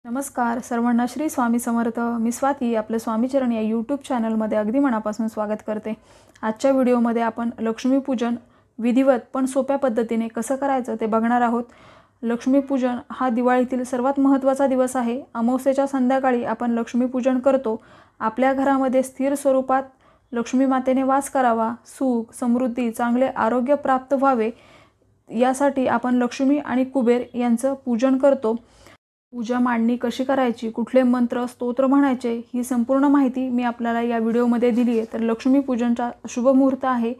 नमस्कार सर्वांना, श्री स्वामी समर्थ. मी स्वाती आपलं स्वामीचरण या यूट्यूब चॅनलमध्ये अगदी मनापासून स्वागत करते. आजच्या व्हिडिओमध्ये आपण लक्ष्मीपूजन विधिवत पण सोप्या पद्धतीने कसं करायचं ते बघणार आहोत. लक्ष्मीपूजन हा दिवाळीतील सर्वात महत्त्वाचा दिवस आहे. अमावस्येच्या संध्याकाळी आपण लक्ष्मीपूजन करतो. आपल्या घरामध्ये स्थिर स्वरूपात लक्ष्मी मातेने वास करावा, सुख समृद्धी चांगले आरोग्य प्राप्त व्हावे यासाठी आपण लक्ष्मी आणि कुबेर यांचं पूजन करतो. पूजा मांडणी कशी करायची, कुठले मंत्र स्तोत्र म्हणायचे, ही संपूर्ण माहिती मी आपल्याला या व्हिडिओमध्ये दिली आहे. तर लक्ष्मीपूजनचा शुभ मुहूर्त आहे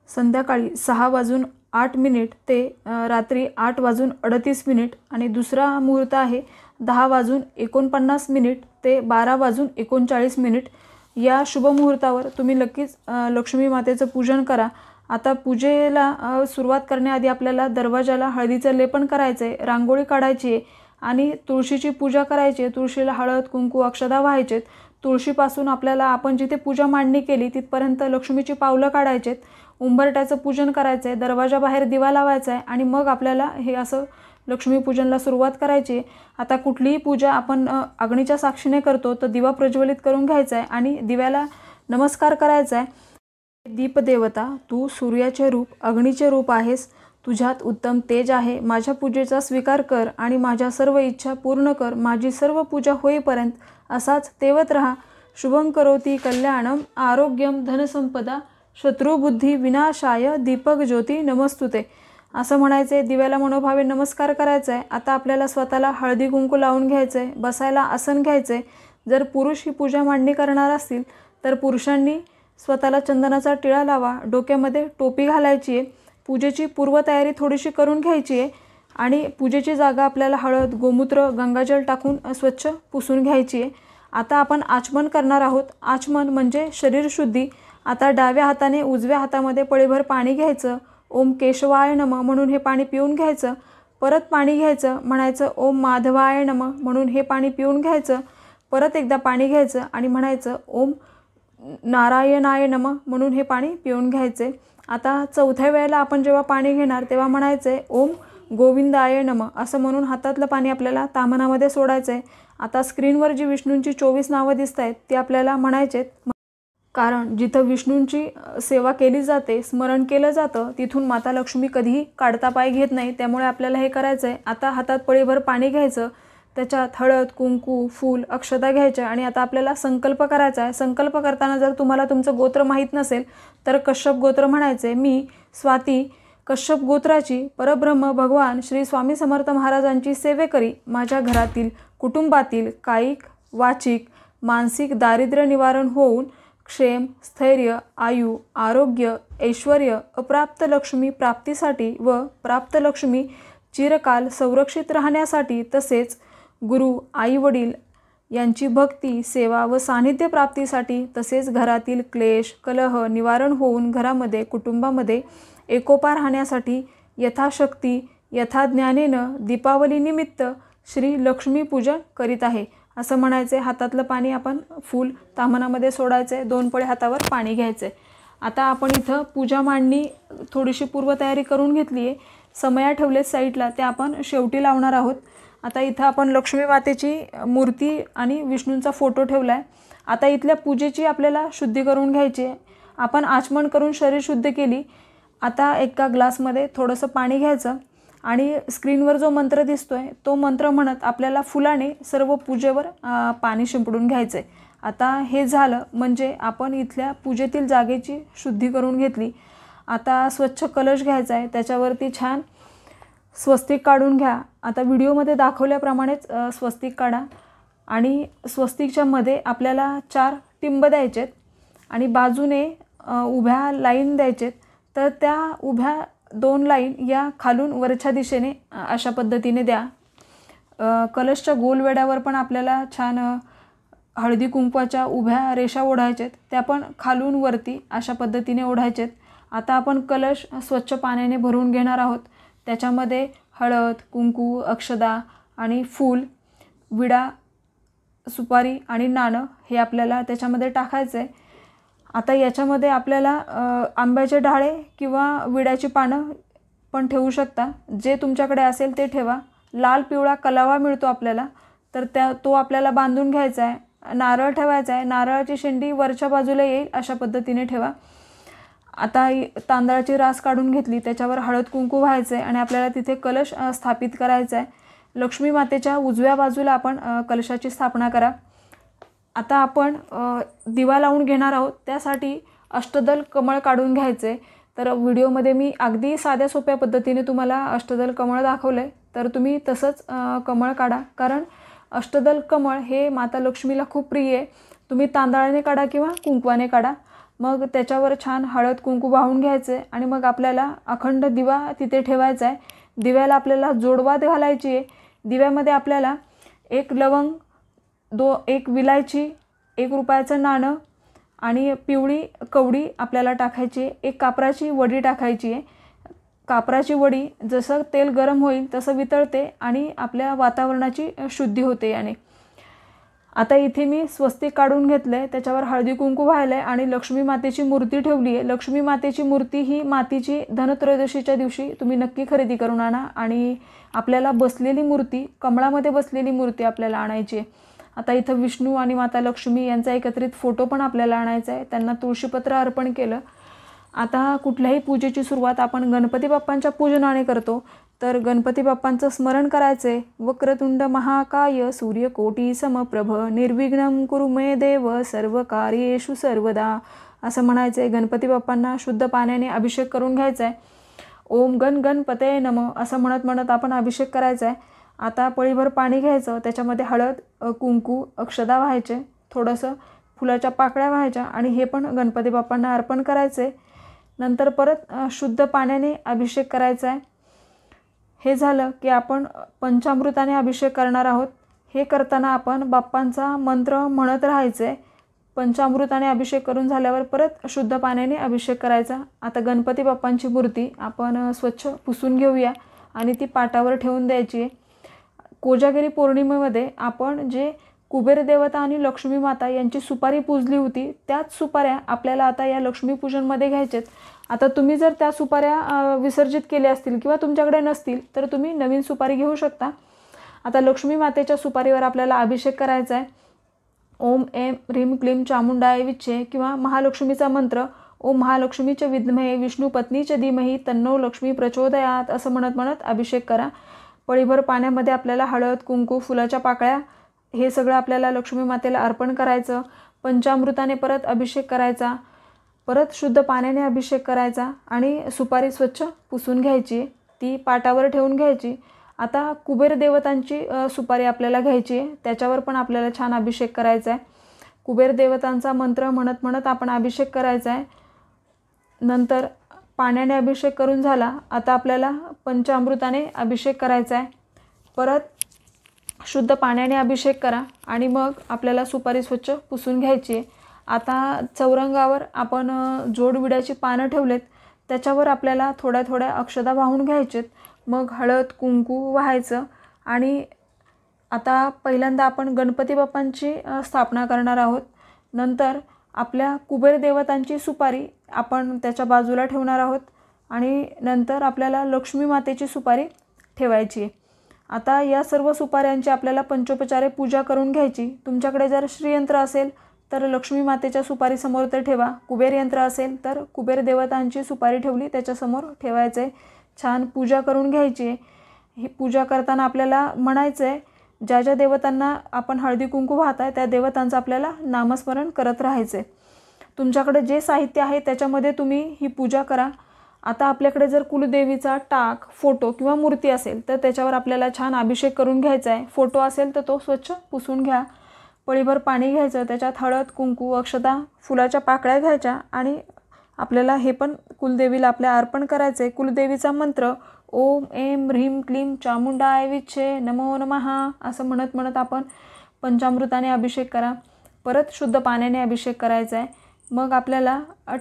संध्याकाळी 6:08 ते रात्री 8:38 आणि दुसरा मुहूर्त आहे 10:49 ते 12:39. या शुभ मुहूर्तावर तुम्ही नक्कीच लक्ष्मी मातेचं पूजन करा. आता पूजेला सुरुवात करण्याआधी आपल्याला दरवाजाला हळदीचं लेपन करायचं आहे, रांगोळी काढायची आहे आणि तुळशीची पूजा करायची. तुळशीला हळद कुंकू अक्षदा व्हायचेत. तुळशीपासून आपल्याला आपण जिथे पूजा मांडणी केली तिथपर्यंत लक्ष्मीची पावलं काढायचेत. उंबरट्याचं पूजन करायचं आहे, दरवाजाबाहेर दिवा लावायचा आहे आणि मग आपल्याला हे असं लक्ष्मीपूजनला सुरुवात करायची. आता कुठलीही पूजा आपण अग्नीच्या साक्षीने करतो तर दिवा प्रज्वलित करून घ्यायचा आहे आणि दिव्याला नमस्कार करायचा आहे. दीपदेवता, तू सूर्याचे रूप अग्नीचे रूप आहेस. तुझ्यात उत्तम तेज आहे. माझ्या पूजेचा स्वीकार कर आणि माझ्या सर्व इच्छा पूर्ण कर. माझी सर्व पूजा होईपर्यंत असाच तेवत राहा. शुभं करोती कल्याणम आरोग्यम धनसंपदा शत्रुबुद्धी विनाशाय दीपक ज्योती नमस्तुते. असं म्हणायचे. दिव्याला मनोभावे नमस्कार करायचा आहे. आता आपल्याला स्वतःला हळदी कुंकू लावून घ्यायचं आहे, बसायला आसन घ्यायचं आहे. जर पुरुष ही पूजा मांडणी करणार असतील तर पुरुषांनी स्वतःला चंदनाचा टिळा लावा, डोक्यामध्ये टोपी घालायची आहे. पूजेची पूर्वतयारी थोडीशी करून घ्यायची आहे आणि पूजेची जागा आपल्याला हळद गोमूत्र गंगाजल टाकून स्वच्छ पुसून घ्यायची आहे. आता आपण आचमन करणार आहोत. आचमन म्हणजे शरीरशुद्धी. आता डाव्या हाताने उजव्या हातामध्ये पळीभर पाणी घ्यायचं. ओम केशवाय नमः म्हणून हे पाणी पिऊन घ्यायचं. परत पाणी घ्यायचं, म्हणायचं ओम माधवाय नमः म्हणून हे पाणी पिऊन घ्यायचं. परत एकदा पाणी घ्यायचं आणि म्हणायचं ओम नारायणाय नमः म्हणून हे पाणी पिऊन घ्यायचे. आता चौथ्या वेळेला आपण जेव्हा पाणी घेणार तेव्हा म्हणायचं आहे ओम गोविंदाय नमः असं म्हणून हातातलं पाणी आपल्याला ताम्हणामध्ये सोडायचं आहे. आता स्क्रीनवर जी विष्णूंची 24 नावं दिसत आहेत ती आपल्याला म्हणायचेत, कारण जिथं विष्णूंची सेवा केली जाते, स्मरण केलं जातं, तिथून माता लक्ष्मी कधीही काढता पाय घेत नाही. त्यामुळे आपल्याला हे करायचं आहे. आता हातात पळीभर पाणी घ्यायचं, त्याच्यात हळद कुंकू फूल अक्षता घ्यायच्या आणि आता आपल्याला संकल्प करायचा आहे. संकल्प करताना जर तुम्हाला तुमचं गोत्र माहीत नसेल तर कश्यप गोत्र म्हणायचे. मी स्वाती कश्यप गोत्राची परब्रह्म भगवान श्री स्वामी समर्थ महाराजांची सेवेकरी. माझ्या घरातील कुटुंबातील कायिक वाचिक मानसिक दारिद्र्य निवारण होऊन क्षेम स्थैर्य आयु आरोग्य ऐश्वर्य अप्राप्त लक्ष्मी प्राप्तीसाठी व प्राप्त लक्ष्मी चिरकाल संरक्षित राहण्यासाठी, तसेच गुरु आई वडील यांची भक्ती सेवा व सानिध्य प्राप्तीसाठी, तसेच घरातील क्लेश कलह निवारण होऊन घरामध्ये कुटुंबामध्ये एकोपा राहण्यासाठी यथाशक्ती यथाज्ञानेनं दीपावलीनिमित्त श्री लक्ष्मी पूजन करीत आहे असं म्हणायचे. हातातलं पाणी आपण फूल ताम्हणामध्ये सोडायचे. 2 पळे हातावर पाणी घ्यायचे. आता आपण इथं पूजा मांडणी थोडीशी पूर्वतयारी करून घेतली आहे. समया ठेवलेत साईडला, त्या आपण शेवटी लावणार आहोत. आता इथं आपण लक्ष्मी मातेची मूर्ती आणि विष्णूंचा फोटो ठेवला आहे. आता इथल्या पूजेची आपल्याला शुद्धी करून घ्यायची आहे. आपण आचमन करून शरीर शुद्ध केली. आता एका ग्लासमध्ये थोडंसं पाणी घ्यायचं आणि स्क्रीनवर जो मंत्र दिसतोय तो मंत्र म्हणत आपल्याला फुलाने सर्व पूजेवर पाणी शिंपडून घ्यायचं आहे. आता हे झालं म्हणजे आपण इथल्या पूजेतील जागेची शुद्धी करून घेतली. आता स्वच्छ कलश घ्यायचा आहे, त्याच्यावरती छान स्वस्तिक काढून घ्या. आता व्हिडिओमध्ये दाखवल्याप्रमाणेच स्वस्तिक काढा आणि स्वस्तिकच्या मध्ये आपल्याला 4 टिंब द्यायचेत आणि बाजूने उभ्या लाईन द्यायचेत. तर त्या उभ्या 2 लाईन या खालून वरच्या दिशेने अशा पद्धतीने द्या. कलशच्या गोल वेड्यावर पण आपल्याला छान हळदी कुंकवाच्या उभ्या रेषा ओढायचेत, त्या पण खालून वरती अशा पद्धतीने ओढायचेत. आता आपण कलश स्वच्छ पाण्याने भरून घेणार आहोत. त्याच्यामध्ये हळद कुंकू अक्षदा आणि फूल विडा सुपारी आणि नाणं हे आपल्याला त्याच्यामध्ये टाकायचं आहे. आता याच्यामध्ये आपल्याला आंब्याचे डहाळे किंवा विड्याची पानं पण ठेवू शकता. जे तुमच्याकडे असेल ते ठेवा. लाल पिवळा कलावा मिळतो आपल्याला, तर तो आपल्याला बांधून घ्यायचा आहे. नारळ ठेवायचा आहे. नारळाची शेंडी वरच्या बाजूला येईल अशा पद्धतीने ठेवा. आता तांदळाची रास काढून घेतली, त्याच्यावर हळद कुंकू व्हायचं आहे आणि आपल्याला तिथे कलश स्थापित करायचा आहे. लक्ष्मी मातेच्या उजव्या बाजूला आपण कलशाची स्थापना करा. आता आपण दिवा लावून घेणार आहोत. त्यासाठी अष्टदल कमळ काढून घ्यायचे. तर व्हिडिओमध्ये मी अगदी साध्या सोप्या पद्धतीने तुम्हाला अष्टदल कमळ दाखवलं आहे. तर तुम्ही तसंच कमळ काढा, कारण अष्टदल कमळ हे माता लक्ष्मीला खूप प्रिय आहे. तुम्ही तांदळाने काढा किंवा कुंकवाने काढा. मग त्याच्यावर छान हळद कुंकू वाहून घ्यायचे आणि मग आपल्याला अखंड दिवा तिथे ठेवायचा आहे. दिव्याला आपल्याला जोडवात घालायची आहे. दिव्यामध्ये आपल्याला 1 लवंग, 1 विलायची, 1 रुपयाचं नाणं आणि पिवळी कवडी आपल्याला टाकायची आहे. 1 कापराची वडी टाकायची आहे. कापराची वडी जसं तेल गरम होईल तसं वितळते आणि आपल्या वातावरणाची शुद्धी होते याने. आता इथे मी स्वस्तिक काढून घेतलं आहे, त्याच्यावर हळदी कुंकू वाहिलं आहे आणि लक्ष्मी मातेची मूर्ती ठेवली आहे. लक्ष्मी मातेची मूर्ती ही मातीची धनत्रयोदशीच्या दिवशी तुम्ही नक्की खरेदी करून आणा आणि आपल्याला बसलेली मूर्ती, कमळामध्ये बसलेली मूर्ती आपल्याला आणायची आहे. आता इथं विष्णू आणि माता लक्ष्मी यांचा एकत्रित फोटो पण आपल्याला आणायचा आहे. त्यांना तुळशीपत्र अर्पण केलं. आता कुठल्याही पूजेची सुरुवात आपण गणपती बाप्पांच्या पूजनाने करतो. तर गणपती बाप्पांचं स्मरण करायचं आहे. वक्रतुंड महाकाय सूर्यकोटी समप्रभ निर्विघ्नं कुरु मे देव सर्व कार्येषु सर्वदा असं म्हणायचं आहे. गणपती बाप्पांना शुद्ध पाण्याने अभिषेक करून घ्यायचा आहे. ओम गण गणपते नमः असं म्हणत आपण अभिषेक करायचा आहे. आता पळीभर पाणी घ्यायचं, त्याच्यामध्ये हळद कुंकू अक्षदा व्हायचे, थोडंसं फुलाच्या पाकळ्या व्हायच्या आणि हे पण गणपती बाप्पांना अर्पण करायचे. नंतर परत शुद्ध पाण्याने अभिषेक करायचा आहे. हे झालं की आपण पंचामृताने अभिषेक करणार आहोत. हे करताना आपण बाप्पांचा मंत्र म्हणत राहायचे. पंचामृताने अभिषेक करून झाल्यावर परत शुद्ध पाण्याने अभिषेक करायचा. आता गणपती बाप्पांची मूर्ती आपण स्वच्छ पुसून घेऊया आणि ती पाटावर ठेवून द्यायची आहे. कोजागिरी पौर्णिमेमध्ये आपण जे कुबेर देवता आणि लक्ष्मी माता यांची सुपारी पूजली होती, त्याच सुपाऱ्या आपल्याला आता या लक्ष्मीपूजनमध्ये घ्यायचेत. आता तुम्ही जर त्या सुपाऱ्या विसर्जित केल्या असतील किंवा तुमच्याकडे नसतील तर तुम्ही नवीन सुपारी घेऊ शकता. आता लक्ष्मी मातेच्या सुपारीवर आपल्याला अभिषेक करायचा आहे. ओम ऐं ह्रीं क्लीं चामुंडाय विच्चे किंवा महालक्ष्मीचा मंत्र ओम महालक्ष्मीचे विद्महे विष्णू पत्नीचे धीमहि तन्नो लक्ष्मी प्रचोदयात असं म्हणत अभिषेक करा. पळीभर पाण्यामध्ये आपल्याला हळद कुंकू फुलाच्या पाकळ्या हे सगळं आपल्याला लक्ष्मी मातेला अर्पण करायचं. पंचामृताने परत अभिषेक करायचा, परत शुद्ध पाण्याने अभिषेक करायचा आणि सुपारी स्वच्छ पुसून घ्यायची, ती पाटावर ठेवून घ्यायची. आता कुबेर देवतांची सुपारी आपल्याला घ्यायची आहे, त्याच्यावर पण आपल्याला छान अभिषेक करायचा आहे. कुबेर देवतांचा मंत्र म्हणत आपण अभिषेक करायचा आहे. नंतर पाण्याने अभिषेक करून झाला. आता आपल्याला पंचामृताने अभिषेक करायचा आहे. परत शुद्ध पाण्याने अभिषेक करा आणि मग आपल्याला सुपारी स्वच्छ पुसून घ्यायची आहे. आता चौरंगावर आपण जोडविड्याची पानं ठेवलेत, त्याच्यावर आपल्याला थोड्या थोड्या अक्षदा वाहून घ्यायचेत. मग हळद कुंकू वाहायचं आणि आता पहिल्यांदा आपण गणपती बाप्पांची स्थापना करणार आहोत. नंतर आपल्या कुबेर देवतांची सुपारी आपण त्याच्या बाजूला ठेवणार आहोत आणि नंतर आपल्याला लक्ष्मी मातेची सुपारी ठेवायची आहे. आता या सर्व सुपाऱ्यांची आपल्याला पंचोपचारे पूजा करून घ्यायची. तुमच्याकडे जर श्रीयंत्र असेल तर लक्ष्मी मातेच्या सुपारीसमोर ते ठेवा. कुबेर यंत्र असेल तर कुबेर देवतांची सुपारी ठेवली त्याच्यासमोर ठेवायचं आहे. छान पूजा करून घ्यायची आहे. ही पूजा करताना आपल्याला म्हणायचं आहे, ज्या ज्या देवतांना आपण हळदी कुंकू वाहताय त्या देवतांचं आपल्याला नामस्मरण करत राहायचं आहे. तुमच्याकडे जे साहित्य आहे त्याच्यामध्ये तुम्ही ही पूजा करा. आता आपल्याकडे जर कुलदेवीचा टाक, फोटो किंवा मूर्ती असेल तर त्याच्यावर आपल्याला छान अभिषेक करून घ्यायचा आहे. फोटो असेल तर तो स्वच्छ पुसून घ्या. पळीभर पाणी घ्यायचं, त्याच्यात हळद कुंकू अक्षता फुलाच्या पाकळ्या घ्यायच्या आणि आपल्याला हे पण कुलदेवीला आपल्या अर्पण करायचं आहे. कुलदेवीचा मंत्र ओम ऐं ह्रीं क्लीं चामुंडाय विच्चे नमो नमः असं म्हणत आपण पंचामृताने अभिषेक करा. परत शुद्ध पाण्याने अभिषेक करायचा आहे. मग आपल्याला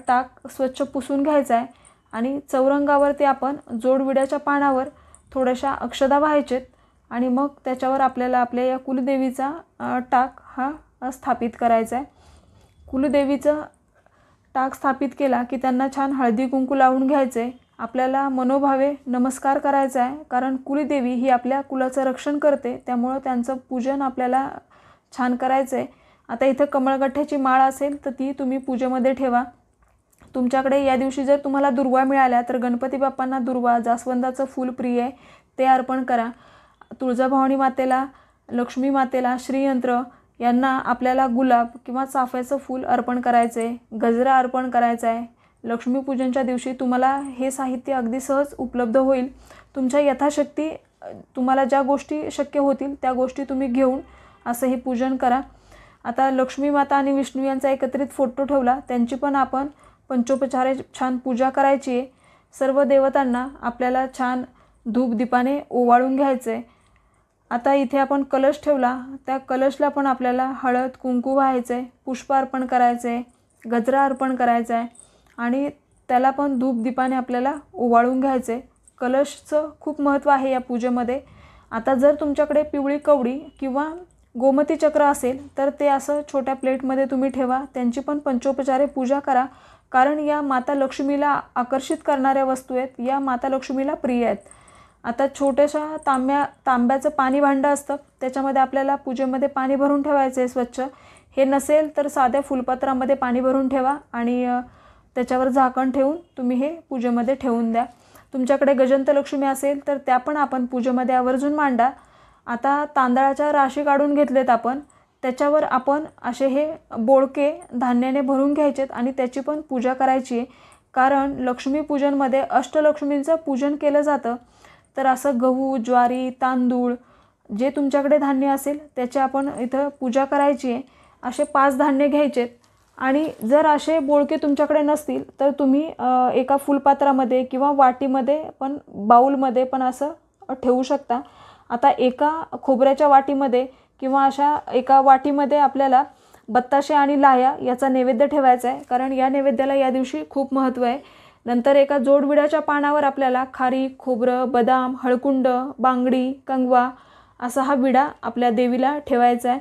टाक स्वच्छ पुसून घ्यायचा आहे आणि चौरंगावरती आपण जोडविड्याच्या पानावर थोड्याशा अक्षदा व्हायचेत आणि मग त्याच्यावर आपल्याला आपल्या या कुलदेवीचा टाक हा स्थापित करायचा आहे. कुलदेवीचं टाक स्थापित केला की त्यांना छान हळदी कुंकू लावून घ्यायचे. आपल्याला मनोभावे नमस्कार करायचा आहे, कारण कुलदेवी ही आपल्या कुलाचं रक्षण करते, त्यामुळं त्यांचं पूजन आपल्याला छान करायचं आहे. आता इथं कमळगठ्ठ्याची माळ असेल तर ती तुम्ही पूजेमध्ये ठेवा. तुमच्याकडे या दिवशी जर तुम्हाला दुर्वा मिळाल्या तर गणपती बाप्पांना दुर्वा, जास्वंदाचं फूल प्रिय आहे ते अर्पण करा. तुळजाभवानी मातेला, लक्ष्मी मातेला, श्रीयंत्र यांना आपल्याला गुलाब किंवा चाफ्याचं फूल अर्पण करायचं आहे, गजरा अर्पण करायचा आहे. लक्ष्मीपूजनच्या दिवशी तुम्हाला हे साहित्य अगदी सहज उपलब्ध होईल. तुमच्या यथाशक्ती तुम्हाला ज्या गोष्टी शक्य होतील त्या गोष्टी तुम्ही घेऊन असं हे पूजन करा. आता लक्ष्मी माता आणि विष्णू यांचा एकत्रित फोटो ठेवला, त्यांची पण आपण पंचोपचारे छान पूजा करायची आहे. सर्व देवतांना आपल्याला छान धूप दीपाने ओवाळून घ्यायचं आहे. आता इथे आपण कलश ठेवला, त्या कलशला पण आपल्याला हळद कुंकू व्हायचं आहे, पुष्प अर्पण करायचं आहे, गजरा अर्पण करायचा आहे आणि त्याला पण धूप दीपाने आपल्याला ओवाळून घ्यायचं आहे. कलशचं खूप महत्त्व आहे या पूजेमध्ये. आता जर तुमच्याकडे पिवळी कवडी किंवा गोमती चक्र असेल तर ते असं छोट्या प्लेटमध्ये तुम्ही ठेवा, त्यांची पण पंचोपचारे पूजा करा, कारण या माता लक्ष्मीला आकर्षित करणाऱ्या वस्तू आहेत, या माता लक्ष्मीला प्रिय आहेत. आता छोट्याशा तांब्याचं पाणी भांडं असतं, त्याच्यामध्ये आपल्याला पूजेमध्ये पाणी भरून ठेवायचं आहे स्वच्छ. हे नसेल तर साध्या फुलपत्रामध्ये पाणी भरून ठेवा आणि त्याच्यावर झाकण ठेवून तुम्ही हे पूजेमध्ये ठेवून द्या. तुमच्याकडे गजंत लक्ष्मी असेल तर त्या पण आपण पूजेमध्ये आवर्जून मांडा. आता तांदळाच्या राशी काढून घेतलेत आपण, त्याच्यावर आपण असे हे बोळके धान्याने भरून घ्यायचेत आणि त्याची पण पूजा करायची आहे, कारण लक्ष्मीपूजनमध्ये अष्टलक्ष्मींचं पूजन केलं जातं. तर असं गहू, ज्वारी, तांदूळ जे तुमच्याकडे धान्य असेल त्याची आपण इथं पूजा करायची आहे. असे 5 धान्य घ्यायचेत आणि जर असे बोळके तुमच्याकडे नसतील तर तुम्ही एका फुलपात्रामध्ये किंवा वाटीमध्ये पण, बाऊलमध्ये पण असं ठेवू शकता. आता एका खोबऱ्याच्या वाटीमध्ये किंवा अशा एका वाटीमध्ये आपल्याला बत्ताशे आणि लाह्या याचा नैवेद्य ठेवायचा आहे, कारण या नैवेद्याला या दिवशी खूप महत्त्व आहे. नंतर एका जोडविड्याच्या पानावर आपल्याला खारीक, खोबरं, बदाम, हळकुंड, बांगडी, कंगवा असा हा विडा आपल्या देवीला ठेवायचा आहे.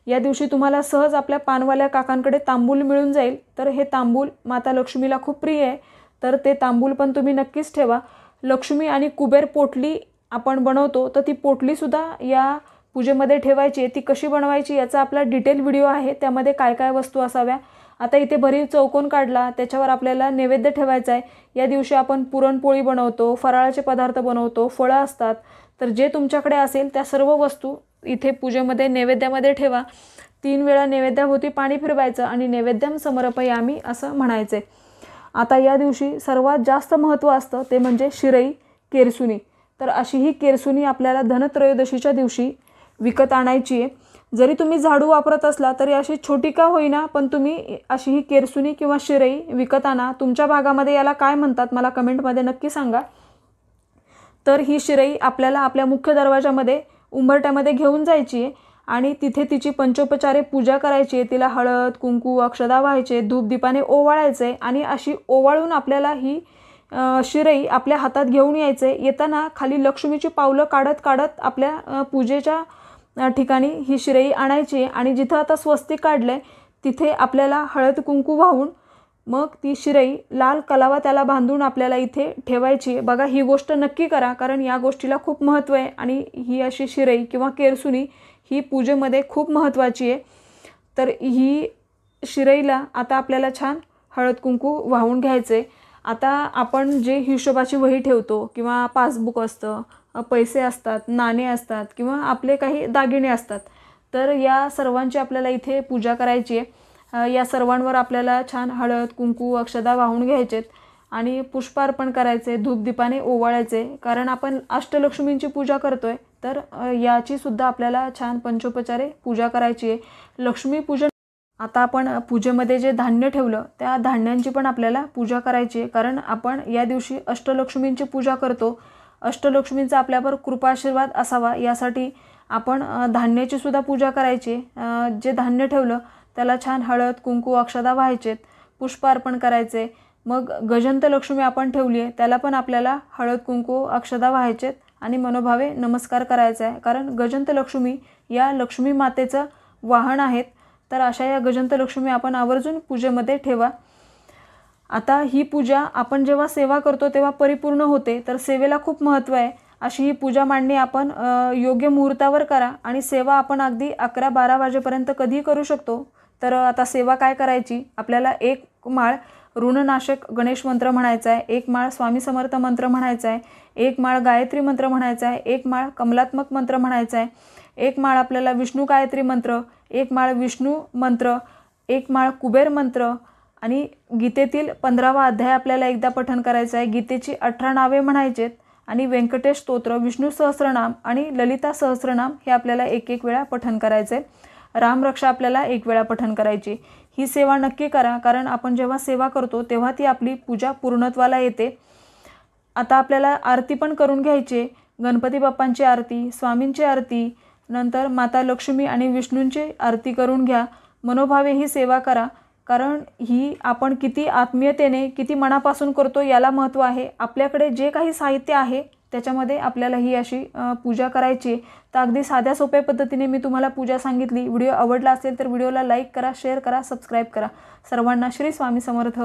या दिवशी तुम्हाला सहज आपल्या पानवाल्या काकांकडे तांबूल मिळून जाईल, तर हे तांबूल माता लक्ष्मीला खूप प्रिय आहे, तर ते तांबूल पण तुम्ही नक्कीच ठेवा. लक्ष्मी आणि कुबेर पोटली आपण बनवतो, तर ती पोटलीसुद्धा या पूजेमध्ये ठेवायची आहे. ती कशी बनवायची याचा आपला डिटेल व्हिडिओ आहे, त्यामध्ये काय काय वस्तू असाव्या. आता इथे भरीव चौकोन काढला, त्याच्यावर आपल्याला नैवेद्य ठेवायचा आहे. या दिवशी आपण पुरणपोळी बनवतो, फराळाचे पदार्थ बनवतो, फळं असतात, तर जे तुमच्याकडे असेल त्या सर्व वस्तू इथे पूजेमध्ये नैवेद्यामध्ये ठेवा. 3 वेळा नैवेद्याभोवती पाणी फिरवायचं आणि नैवेद्यम समर्पयामी असं म्हणायचं आहे. आता या दिवशी सर्वात जास्त महत्त्व असतं ते म्हणजे शिरई, केरसुणी. तर अशी ही केरसुणी आपल्याला धनत्रयोदशीच्या दिवशी विकत आणायची आहे. जरी तुम्ही झाडू वापरत असला तरी अशी छोटी का होईना, पण तुम्ही अशी ही केरसुणी किंवा शिरई विकत आणा. तुमच्या भागामध्ये याला काय म्हणतात मला कमेंटमध्ये नक्की सांगा. तर ही शिरई आपल्याला आपल्या मुख्य दरवाजामध्ये उंबरट्यामध्ये घेऊन जायची आहे आणि तिथे तिची पंचोपचारे पूजा करायची आहे. तिला हळद कुंकू अक्षदा व्हायचे, धूप दीपाने ओवाळायचे आणि अशी ओवाळून आपल्याला ही शिरई आपल्या हातात घेऊन यायचे. येताना खाली लक्ष्मीची पावलं काढत काढत आपल्या पूजेच्या ठिकाणी ही शिरई आणायची आणि जिथं आता स्वस्तिक काढलंय तिथे आपल्याला हळद कुंकू वाहून मग ती शिरई लाल कलावा त्याला बांधून आपल्याला इथे ठेवायची. बघा, ही गोष्ट नक्की करा, कारण या गोष्टीला खूप महत्त्व आहे आणि ही अशी शिरई किंवा केरसुणी ही पूजेमध्ये खूप महत्त्वाची आहे. तर ही शिरईला आता आपल्याला छान हळद कुंकू वाहून घ्यायचे. आता आपण जे हिशोबाची वही ठेवतो किंवा पासबुक असतं, पैसे असतात, नाणे असतात किंवा आपले काही दागिने असतात, तर या सर्वांची आपल्याला इथे पूजा करायची आहे. या सर्वांवर आपल्याला छान हळद कुंकू अक्षदा वाहून घ्यायचेत आणि पुष्पार्पण करायचे, धूपदीपाने ओवाळायचे, कारण आपण अष्टलक्ष्मींची पूजा करतोय, तर याची सुद्धा आपल्याला छान पंचोपचारे पूजा करायची आहे. लक्ष्मीपूजन आता आपण पूजेमध्ये जे धान्य ठेवलं त्या धान्यांची पण आपल्याला पूजा करायची आहे, कारण आपण या दिवशी अष्टलक्ष्मींची पूजा करतो. अष्टलक्ष्मींचा आपल्यावर कृपाशीर्वाद असावा यासाठी आपण धान्याची सुद्धा पूजा करायची. जे धान्य ठेवलं त्याला छान हळद कुंकू अक्षदा व्हायचेत, पुष्प अर्पण करायचे. मग गजंत लक्ष्मी आपण ठेवली आहे त्याला पण आपल्याला हळद कुंकू अक्षदा व्हायचेत आणि मनोभावे नमस्कार करायचा आहे, कारण गजंत लक्ष्मी या लक्ष्मी मातेचं वाहन आहेत. तर अशा या गजंत लक्ष्मी आपण आवर्जून पूजेमध्ये ठेवा. आता ही पूजा आपण जेव्हा सेवा करतो तेव्हा परिपूर्ण होते, तर सेवेला खूप महत्त्व आहे। अशी ही पूजा मांडणी आपण योग्य मुहूर्तावर करा आणि सेवा आपण अगदी 11-12 वाजेपर्यंत कधीही करू शकतो। तर आता सेवा काय करायची, आपल्याला 1 माळ ऋणनाशक गणेश मंत्र म्हणायचा आहे, 1 माळ स्वामी समर्थ मंत्र म्हणायचा आहे, 1 माळ गायत्री मंत्र म्हणायचा आहे, 1 माळ कमलात्मक मंत्र म्हणायचा आहे, 1 माळ आपल्याला विष्णू गायत्री मंत्र, 1 माळ विष्णू मंत्र, 1 माळ कुबेर मंत्र आणि गीतेतील 15वा अध्याय आपल्याला एकदा पठण करायचा आहे। गीतेची 18 नावे म्हणायचेत आणि व्यंकटेश स्तोत्र, विष्णू सहस्त्रनाम आणि ललिता सहस्त्रनाम हे आपल्याला एक वेळा पठण करायचे। रामरक्षा आपल्याला 1 वेळा पठण करायची। ही सेवा नक्की करा, कारण आपण जेव्हा सेवा करतो तेव्हा ती आपली पूजा पूर्णत्वाला येते। आता आपल्याला आरती पण करून घ्यायची, गणपती बाप्पांची आरती, स्वामींची आरती, नंतर माता लक्ष्मी आणि विष्णूंची आरती करून घ्या। मनोभावे ही सेवा करा, कारण ही आपण किती आत्मीयतेने किती मनापासून करतो याला महत्त्व आहे। आपल्याकडे जे काही साहित्य आहे त्याच्यामध्ये आपल्याला ही अशी पूजा करायची। तर अगदी साध्या सोप्या पद्धतीने मी तुम्हाला पूजा सांगितली। व्हिडिओ आवडला असेल तर व्हिडिओला लाईक करा, शेअर करा, सबस्क्राईब करा। सर्वांना श्री स्वामी समर्थ।